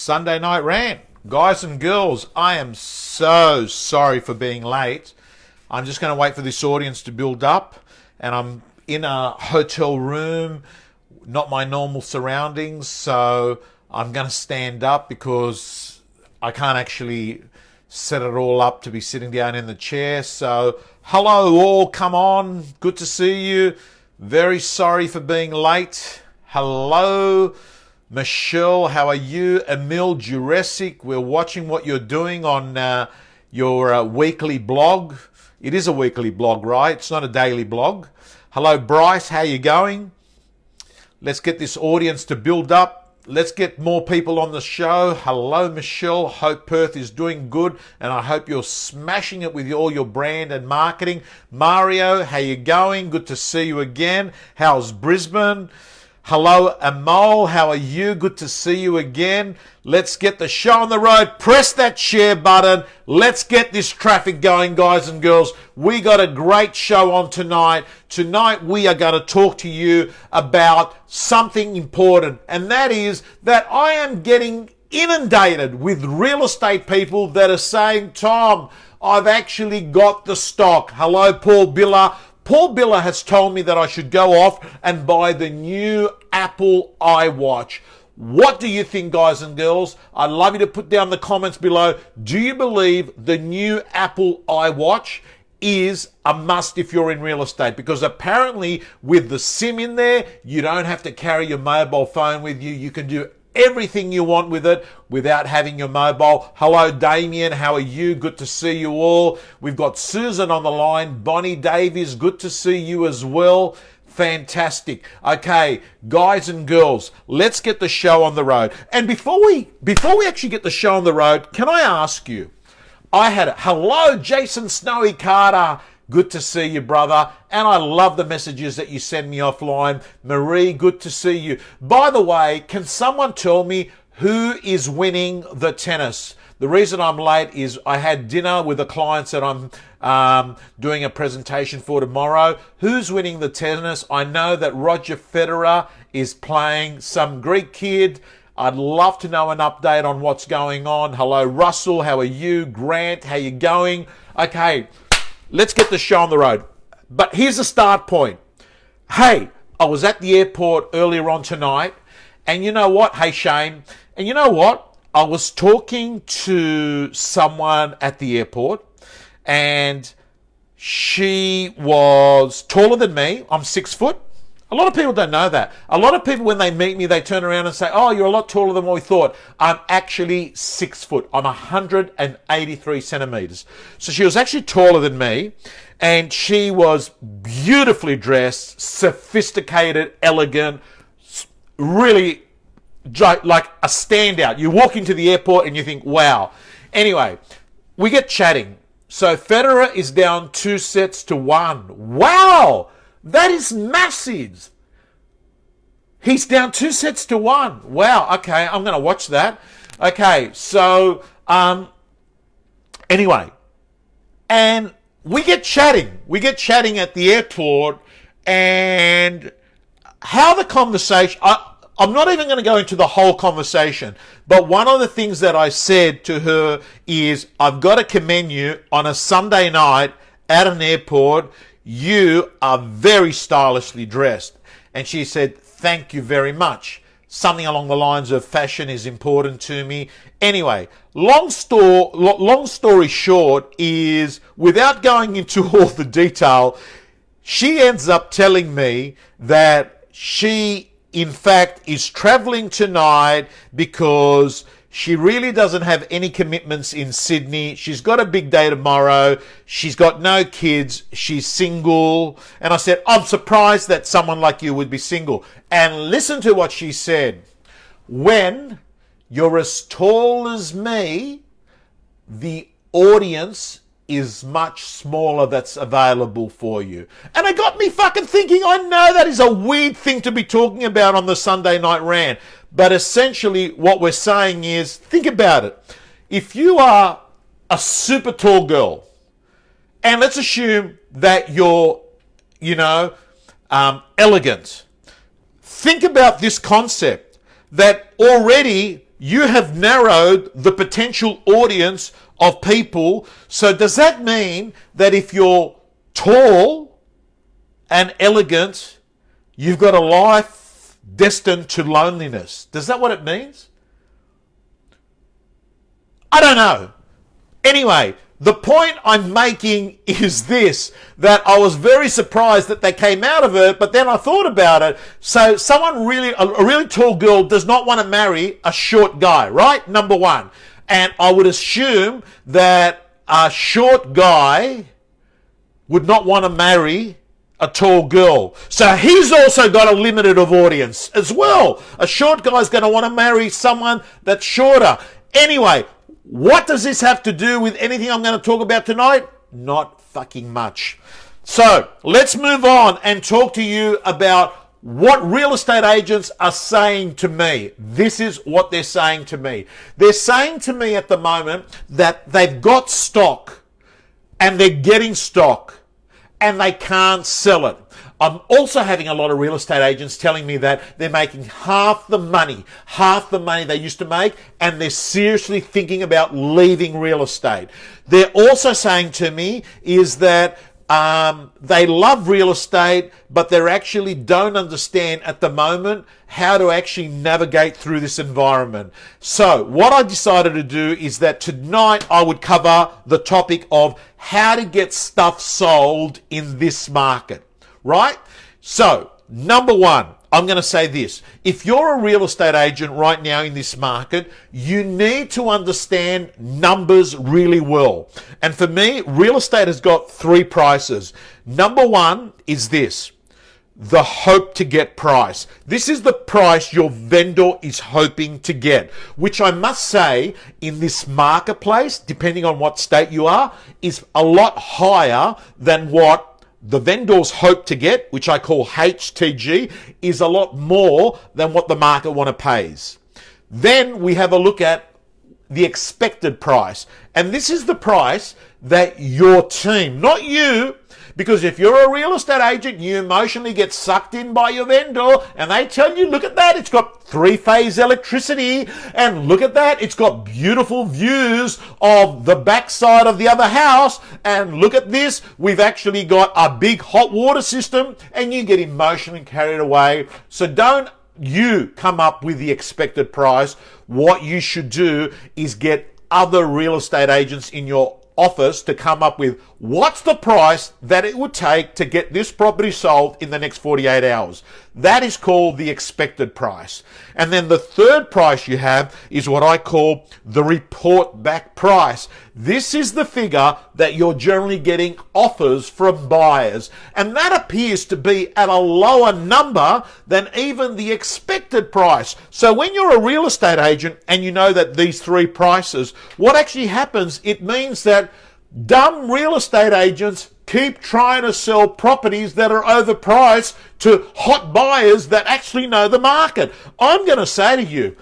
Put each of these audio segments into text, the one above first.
Sunday Night Rant. Guys and girls, I am so sorry for being late. I'm just going to wait for this audience to build up, and I'm in a hotel room, not my normal surroundings, so I'm going to stand up because I can't actually set it all up to be sitting down in the chair. So, hello all, come on, good to see you. Very sorry for being late. Hello, Michelle, how are you? Emil Jurassic, we're watching what you're doing on your weekly blog. It is a weekly blog, right? It's not a daily blog. Hello, Bryce, how you going? Let's get this audience to build up. Let's get more people on the show. Hello, Michelle. Hope Perth is doing good, and I hope you're smashing it with all your brand and marketing. Mario, how you going? Good to see you again. How's Brisbane? Hello, Amol. How are you? Good to see you again. Let's get the show on the road. Press that share button. Let's get this traffic going, guys and girls. We got a great show on tonight. Tonight we are going to talk to you about something important, and that is that I am getting inundated with real estate people that are saying, Tom, I've actually got the stock. Hello, Paul Biller. Paul Biller has told me that I should go off and buy the new Apple iWatch. What do you think, guys and girls? I'd love you to put down the comments below. Do you believe the new Apple iWatch is a must if you're in real estate? Because apparently with the SIM in there, you don't have to carry your mobile phone with you. You can do everything you want with it without having your mobile. Hello, Damien. How are you? Good to see you all. We've got Susan on the line. Bonnie Davies, good to see you as well. Fantastic. Okay, guys and girls, let's get the show on the road. And before we actually get the show on the road, can I ask you, hello, Jason Snowy Carter. Good to see you, brother. And I love the messages that you send me offline. Marie, good to see you. By the way, can someone tell me who is winning the tennis? The reason I'm late is I had dinner with the clients that I'm doing a presentation for tomorrow. Who's winning the tennis? I know that Roger Federer is playing some Greek kid. I'd love to know an update on what's going on. Hello, Russell. How are you? Grant, how you going? Okay. Let's get the show on the road. But here's the start point. Hey, I was at the airport earlier on tonight, and you know what? Hey, Shane. And you know what? I was talking to someone at the airport, and she was taller than me. I'm 6 foot. A lot of people don't know that. A lot of people, when they meet me, they turn around and say, oh, you're a lot taller than what we thought. I'm actually 6 foot. I'm 183 centimeters. So she was actually taller than me, and she was beautifully dressed, sophisticated, elegant, really like a standout. You walk into the airport and you think, wow. Anyway, we get chatting. So Federer is down 2-1. Wow! That is massive. He's down 2-1. Wow. Okay, I'm going to watch that. Okay, so anyway, and we get chatting. We get chatting at the airport, and how the conversation. I'm not even going to go into the whole conversation, but one of the things that I said to her is, I've got to commend you on a Sunday night at an airport. You are very stylishly dressed. And she said, thank you very much. Something along the lines of fashion is important to me. Anyway, long story short is, without going into all the detail, she ends up telling me that she, in fact, is traveling tonight because she really doesn't have any commitments in Sydney. She's got a big day tomorrow. She's got no kids. She's single. And I said, I'm surprised that someone like you would be single. And listen to what she said. When you're as tall as me, the audience is much smaller that's available for you. And it got me fucking thinking, I know that is a weird thing to be talking about on the Sunday Night Rant. But essentially what we're saying is, think about it. If you are a super tall girl, and let's assume that you're, elegant. Think about this concept that already you have narrowed the potential audience of people. So does that mean that if you're tall and elegant, you've got a life destined to loneliness? Is that what it means? I don't know. Anyway, the point I'm making is this, that I was very surprised that they came out of it, but then I thought about it. So a really tall girl does not want to marry a short guy, right? Number one. And I would assume that a short guy would not want to marry a tall girl. So he's also got a limited of audience as well. A short guy's going to want to marry someone that's shorter. Anyway, what does this have to do with anything I'm going to talk about tonight? Not fucking much. So let's move on and talk to you about what real estate agents are saying to me. This is what they're saying to me. They're saying to me at the moment that they've got stock and they're getting stock and they can't sell it. I'm also having a lot of real estate agents telling me that they're making half the money they used to make, and they're seriously thinking about leaving real estate. They're also saying to me is that they love real estate, but they actually don't understand at the moment how to actually navigate through this environment. So what I decided to do is that tonight I would cover the topic of how to get stuff sold in this market. Right? So, number one, I'm going to say this. If you're a real estate agent right now in this market, you need to understand numbers really well. And for me, real estate has got three prices. Number one is this, the hope to get price. This is the price your vendor is hoping to get, which I must say in this marketplace, depending on what state you are, is a lot higher than what the vendors hope to get, which I call HTG, is a lot more than what the market pays. Then we have a look at the expected price. And this is the price that your team, not you, because if you're a real estate agent, you emotionally get sucked in by your vendor and they tell you, look at that, it's got 3-phase electricity, and look at that, it's got beautiful views of the backside of the other house, and look at this, we've actually got a big hot water system, and you get emotionally carried away. So don't you come up with the expected price. What you should do is get other real estate agents in your office to come up with what's the price that it would take to get this property sold in the next 48 hours. That is called the expected price. And then the third price you have is what I call the report back price. This is the figure that you're generally getting offers from buyers, and that appears to be at a lower number than even the expected price. So when you're a real estate agent and you know that these three prices, what actually happens, it means that dumb real estate agents keep trying to sell properties that are overpriced to hot buyers that actually know the market. I'm going to say to you,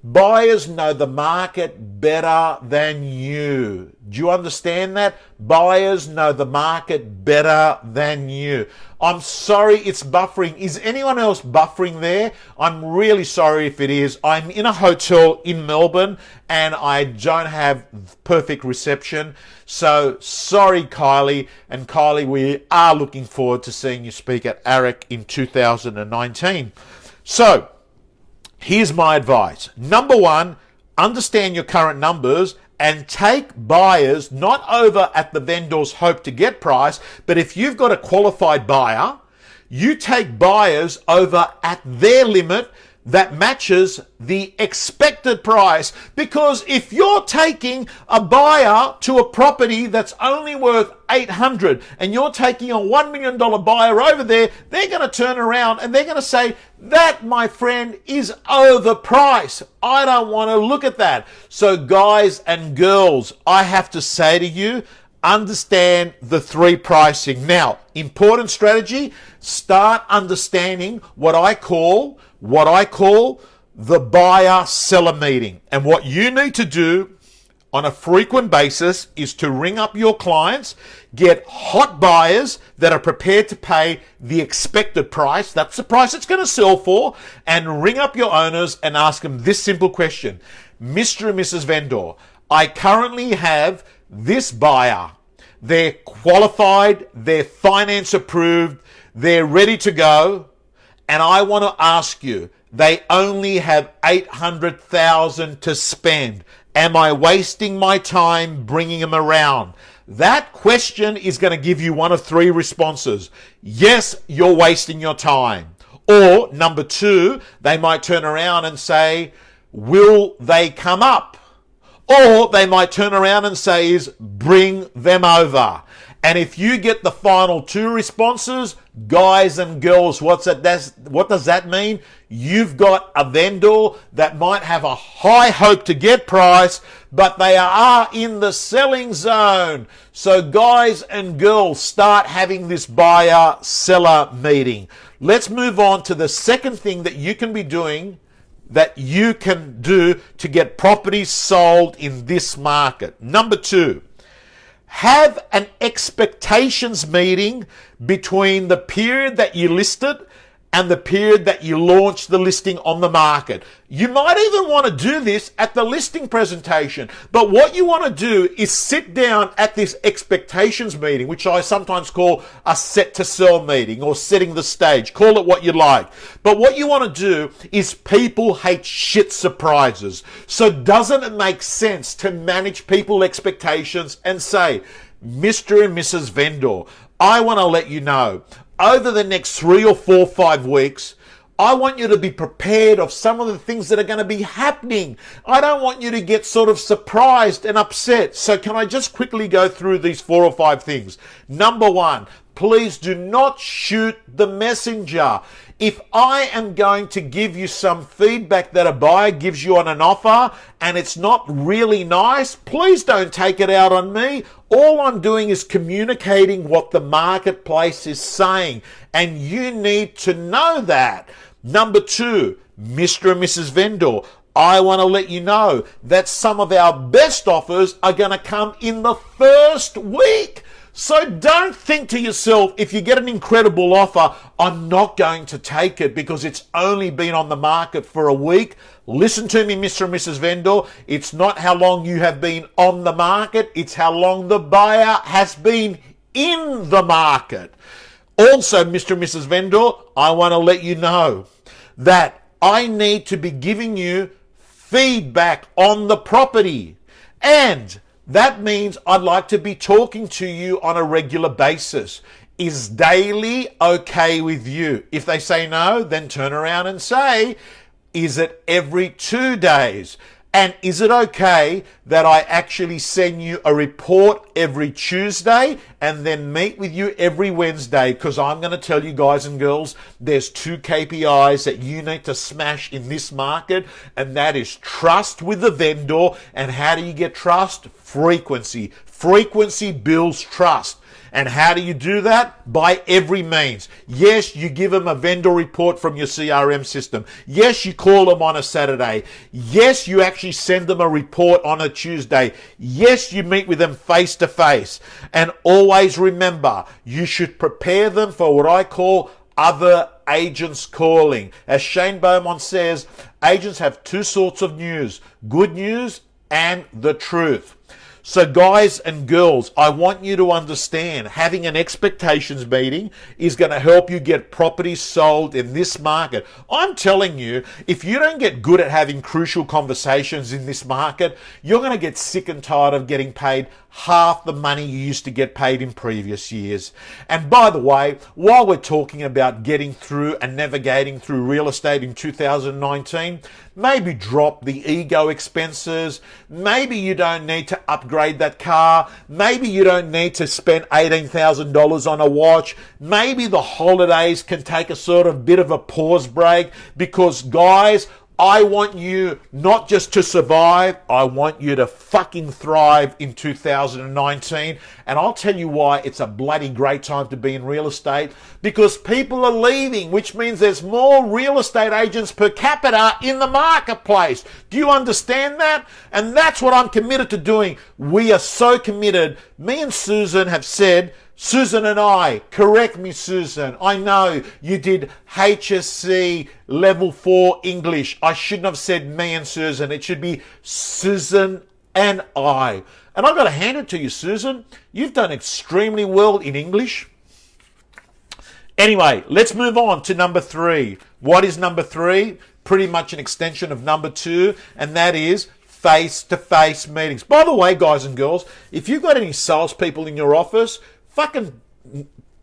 buyers know the market better than you. Do you understand that? Buyers know the market better than you. I'm sorry it's buffering. Is anyone else buffering there? I'm really sorry if it is. I'm in a hotel in Melbourne and I don't have perfect reception. So sorry, Kylie. And Kylie, we are looking forward to seeing you speak at AREC in 2019. So here's my advice. Number one, understand your current numbers and take buyers not over at the vendor's hope to get price, but if you've got a qualified buyer, you take buyers over at their limit that matches the expected price. Because if you're taking a buyer to a property that's only worth 800 and you're taking a $1 million buyer over there, they're going to turn around and they're going to say, that, my friend, is overpriced. I don't want to look at that. So guys and girls, I have to say to you, understand the three pricing. Now, important strategy, start understanding what I call the buyer-seller meeting. And what you need to do, on a frequent basis is to ring up your clients, get hot buyers that are prepared to pay the expected price, that's the price it's going to sell for, and ring up your owners and ask them this simple question. Mr. and Mrs. Vendor, I currently have this buyer. They're qualified, they're finance approved, they're ready to go, and I want to ask you, they only have $800,000 to spend. Am I wasting my time bringing them around? That question is going to give you one of three responses. Yes, you're wasting your time. Or number two, they might turn around and say, will they come up? Or they might turn around and say is, bring them over. And if you get the final two responses, guys and girls, what does that mean? You've got a vendor that might have a high hope to get price, but they are in the selling zone. So guys and girls, start having this buyer-seller meeting. Let's move on to the second thing that you can be doing, that you can do to get properties sold in this market. Number two, have an expectations meeting between the period that you listed and the period that you launched the listing on the market. You might even want to do this at the listing presentation, but what you want to do is sit down at this expectations meeting, which I sometimes call a set to sell meeting or setting the stage. Call it what you like. But what you want to do is people hate shit surprises. So doesn't it make sense to manage people's expectations and say, Mr. and Mrs. Vendor, I want to let you know, over the next 3 or 4 or 5 weeks, I want you to be prepared of some of the things that are going to be happening. I don't want you to get sort of surprised and upset. So can I just quickly go through these 4 or 5 things? Number one, please do not shoot the messenger. If I am going to give you some feedback that a buyer gives you on an offer and it's not really nice, please don't take it out on me. All I'm doing is communicating what the marketplace is saying, and you need to know that. Number two, Mr. and Mrs. Vendor, I want to let you know that some of our best offers are going to come in the first week. So don't think to yourself, if you get an incredible offer, I'm not going to take it because it's only been on the market for a week. Listen to me, Mr. and Mrs. Vendor. It's not how long you have been on the market. It's how long the buyer has been in the market. Also, Mr. and Mrs. Vendor, I want to let you know that I need to be giving you feedback on the property. And that means I'd like to be talking to you on a regular basis. Is daily okay with you? If they say no, then turn around and say, is it every 2 days? And is it okay that I actually send you a report every Tuesday and then meet with you every Wednesday? Because I'm going to tell you, guys and girls, there's 2 KPIs that you need to smash in this market, and that is trust with the vendor. And how do you get trust? Frequency. Frequency builds trust. And how do you do that? By every means. Yes, you give them a vendor report from your CRM system. Yes, you call them on a Saturday. Yes, you actually send them a report on a Tuesday. Yes, you meet with them face to face. And always remember, you should prepare them for what I call other agents calling. As Shane Beaumont says, agents have 2 sorts of news: good news and the truth. So guys and girls, I want you to understand, having an expectations meeting is going to help you get properties sold in this market. I'm telling you, if you don't get good at having crucial conversations in this market, you're going to get sick and tired of getting paid half the money you used to get paid in previous years. And by the way, while we're talking about getting through and navigating through real estate in 2019, maybe drop the ego expenses. Maybe you don't need to upgrade that car. Maybe you don't need to spend $18,000 on a watch. Maybe the holidays can take a sort of bit of a pause break, because guys, I want you not just to survive, I want you to fucking thrive in 2019. And I'll tell you why it's a bloody great time to be in real estate. Because people are leaving, which means there's more real estate agents per capita in the marketplace. Do you understand that? And that's what I'm committed to doing. We are so committed. Me and Susan have said, Susan and I, correct me, Susan. I know you did HSC level 4 English. I shouldn't have said me and Susan. It should be Susan and I. And I've got to hand it to you, Susan. You've done extremely well in English. Anyway, let's move on to number 3. What is number 3? Pretty much an extension of number 2, and that is face-to-face meetings. By the way, guys and girls, if you've got any salespeople in your office, fucking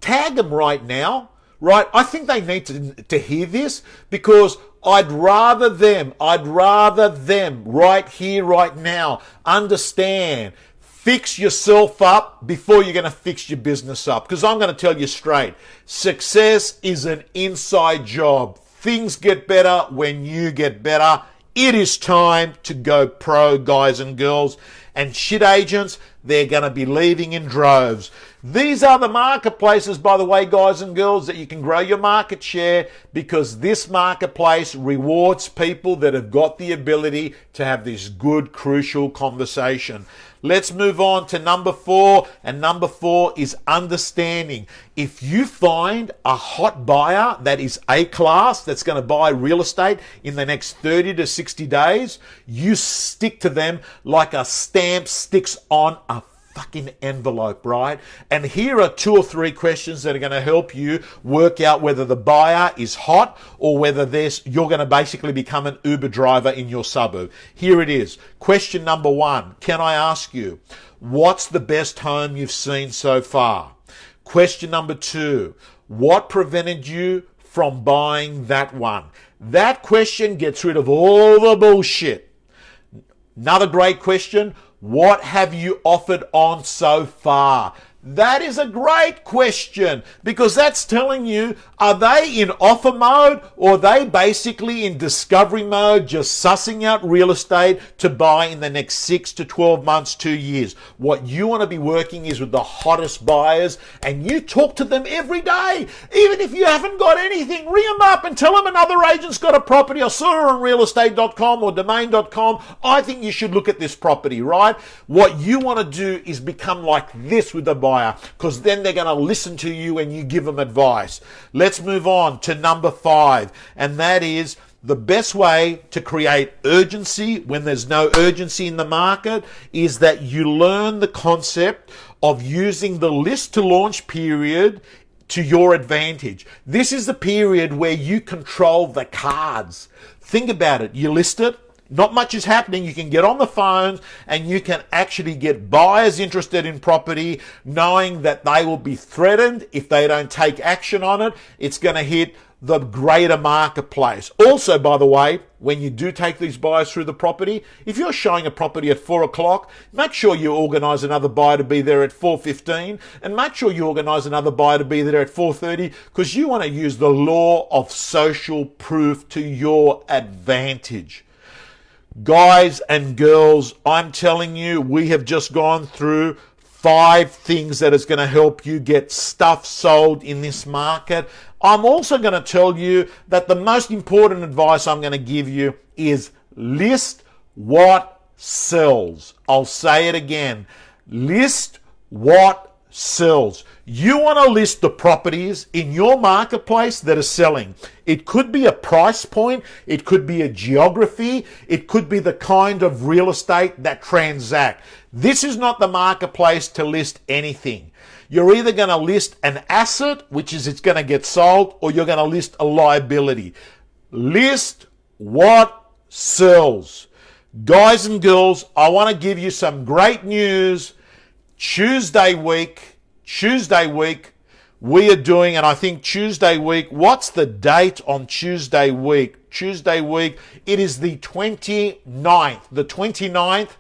tag them right now, right? I think they need to hear this, because I'd rather them right here, right now, understand. Fix yourself up before you're going to fix your business up. Because I'm going to tell you straight, success is an inside job. Things get better when you get better. It is time to go pro, guys and girls. And shit agents, they're going to be leaving in droves. These are the marketplaces, by the way, guys and girls, that you can grow your market share, because this marketplace rewards people that have got the ability to have this good, crucial conversation. Let's move on to number 4, and number 4 is understanding. If you find a hot buyer that is A-class, that's going to buy real estate in the next 30 to 60 days, you stick to them like a stamp sticks on a fucking envelope, right? And here are 2 or 3 questions that are going to help you work out whether the buyer is hot or whether you're going to basically become an Uber driver in your suburb. Here it is. Question number 1. Can I ask you, what's the best home you've seen so far? Question number 2. What prevented you from buying that one? That question gets rid of all the bullshit. Another great question. What have you offered on so far? That is a great question, because that's telling you, are they in offer mode, or are they basically in discovery mode, just sussing out real estate to buy in the next 6 to 12 months, 2 years. What you want to be working is with the hottest buyers, and you talk to them every day. Even if you haven't got anything, ring them up and tell them another agent's got a property. I saw it on realestate.com or domain.com. I think you should look at this property, right? What you want to do is become like this with the buyer, because then they're going to listen to you and you give them advice. Let's move on to number 5, and that is the best way to create urgency when there's no urgency in the market is that you learn the concept of using the list to launch period to your advantage. This is the period where you control the cards. Think about it. You list it. Not much is happening. You can get on the phones and you can actually get buyers interested in property, knowing that they will be threatened if they don't take action on it. It's going to hit the greater marketplace. Also, by the way, when you do take these buyers through the property, if you're showing a property at 4 o'clock, make sure you organise another buyer to be there at 4:15, and make sure you organise another buyer to be there at 4:30, because you want to use the law of social proof to your advantage. Guys and girls, I'm telling you, we have just gone through 5 things that is going to help you get stuff sold in this market. I'm also going to tell you that the most important advice I'm going to give you is list what sells. I'll say it again. List what sells. You want to list the properties in your marketplace that are selling. It could be a price point, it could be a geography, it could be the kind of real estate that transact. This is not the marketplace to list anything. You're either going to list an asset, which is it's going to get sold, or you're going to list a liability. List what sells. Guys and girls, I want to give you some great news. Tuesday week, we are doing, and I think Tuesday week, what's the date on Tuesday week? Tuesday week, it is the 29th. The 29th,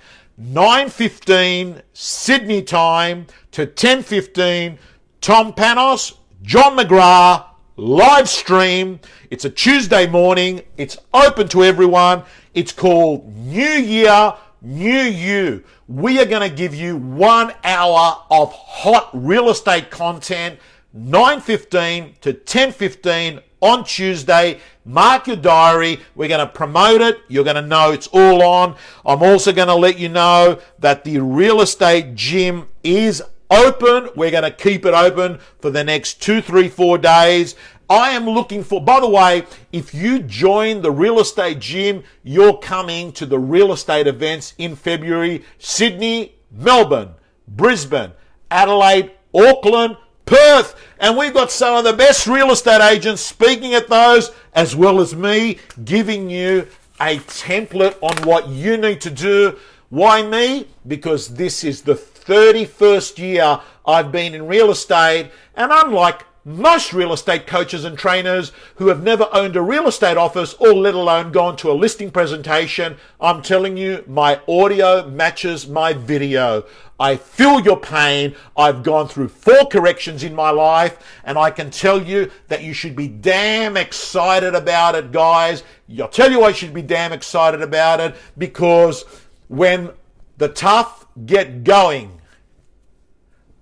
9:15 Sydney time to 10:15 Tom Panos, John McGrath, live stream. It's a Tuesday morning. It's open to everyone. It's called New Year, New You. We are going to give you 1 hour of hot real estate content, 9:15 to 10:15 on Tuesday. Mark your diary. We're going to promote it. You're going to know it's all on. I'm also going to let you know that the real estate gym is open. We're going to keep it open for the next 2, 3, 4 days. I am looking for, by the way, if you join the real estate gym, you're coming to the real estate events in February. Sydney, Melbourne, Brisbane, Adelaide, Auckland, Perth. And we've got some of the best real estate agents speaking at those, as well as me giving you a template on what you need to do. Why me? Because this is the 31st year I've been in real estate, and unlike most real estate coaches and trainers who have never owned a real estate office or let alone gone to a listing presentation, I'm telling you, my audio matches my video. I feel your pain. I've gone through 4 corrections in my life, and I can tell you that you should be damn excited about it, guys. I'll tell you why you should be damn excited about it, because when the tough get going,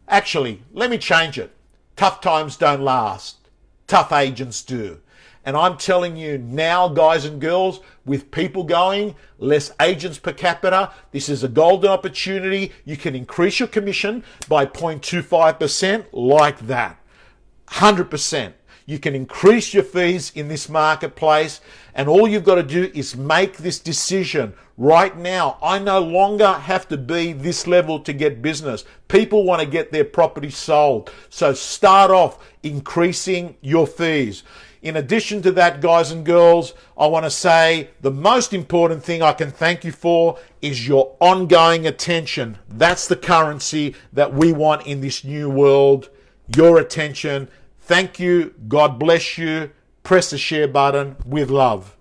actually, let me change it. Tough times don't last. Tough agents do. And I'm telling you now, guys and girls, with people going, less agents per capita, this is a golden opportunity. You can increase your commission by 0.25% like that. 100%. You can increase your fees in this marketplace, and all you've got to do is make this decision right now. I no longer have to be this level to get business. People want to get their property sold. So start off increasing your fees. In addition to that, guys and girls, I want to say the most important thing I can thank you for is your ongoing attention. That's the currency that we want in this new world, your attention. Thank you. God bless you. Press the share button with love.